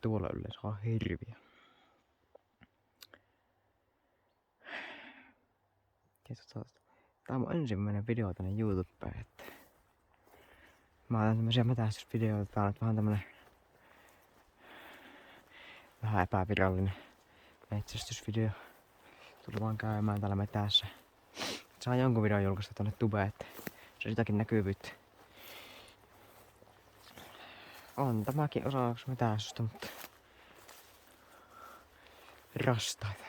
Tuolla yleensä on hirviä. Tää on mun ensimmäinen video tänne YouTubeen, että mä otan tämmösiä metästysvideoita. Tää on nyt vähän tämmönen vähän epävirallinen metsästysvideo. Tuli vaan käymään täällä metässä. Saa jonkun videon julkaista tonne tubeen, että se sitäkin näkyvyyttä. On tämäkin osa metästystä, mutta rastaita.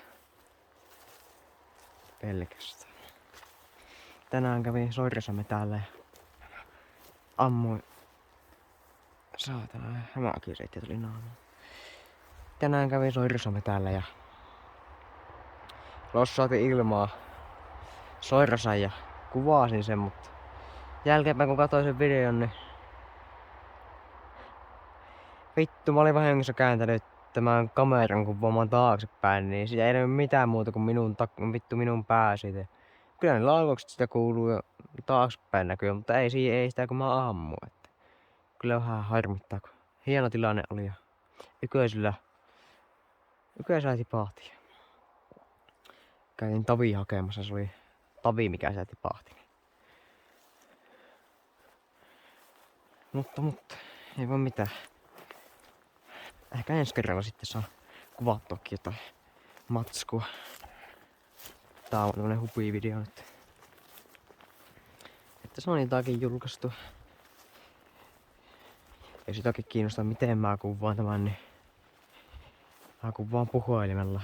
Pelkästään. Tänään kävin Soirasamme täällä ja ammuin. Saatana, hämähäkkireitti tuli naamaan. Tänään kävin Soirasamme täällä ja lossaatin ilmaa Soirasan ja kuvasin sen, mutta jälkeenpäin kun katsoin sen videon, niin vittu, mä olin vahingossa kääntänyt tämän kameran kuvaamaan taaksepäin, niin siitä ei näy mitään muuta kuin minun pää siitä. Kyllä ne laukokset sitä kuuluu jo taaksepäin näkyy, mutta ei sitä kun mä ammuin. Että kyllä vähän harmittaa, kun hieno tilanne oli ja yköisellä tipahti. Kävin tavia hakemassa, se oli tavi mikä sitä tipahti. Mutta, ei voi mitään. Ehkä ensi kerralla sitten saa kuvattuakin jotain matskua. Tää on tämmönen hupi-video nyt. Että se on jotakin julkaistu. Jos jotakin kiinnostaa miten mä kuvaan tämän, niin mä kuvaan puhelimella.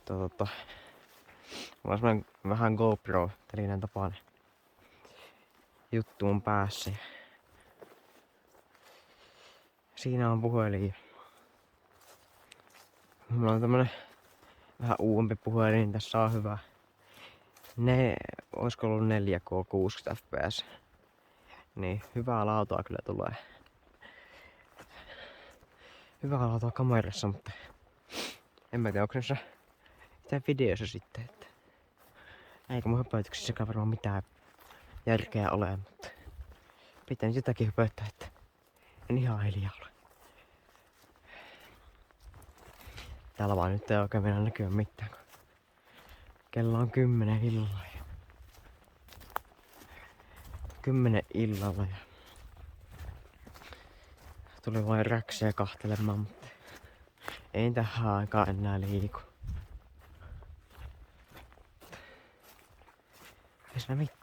Mulla on semmonen vähän GoPro-telinen tapainen juttu mun päässä. Siinä on puhelin. Mulla on tämmönen vähän uudempi puhelin, niin tässä on hyvä. Oisko ollut 4K 60 fps. Niin hyvää laatua kyllä tulee. Hyvää laatua kamerassa, mutta en mä tiedä onko näissä mitään videossa sitten, että eikä mun höpötyksissäkään varmaan mitään järkeä ole, mutta pitää nyt jotakin höpöttää, että en ihan hiljaa ole. Täällä vaan nyt ei oikein mennä näkyä mitään, kun kello on 10 illalla. 10 illalla ja tuli vain räksiä kahtelemaan, mutta ei tähän aikaan enää liiku. Ei siinä mitään.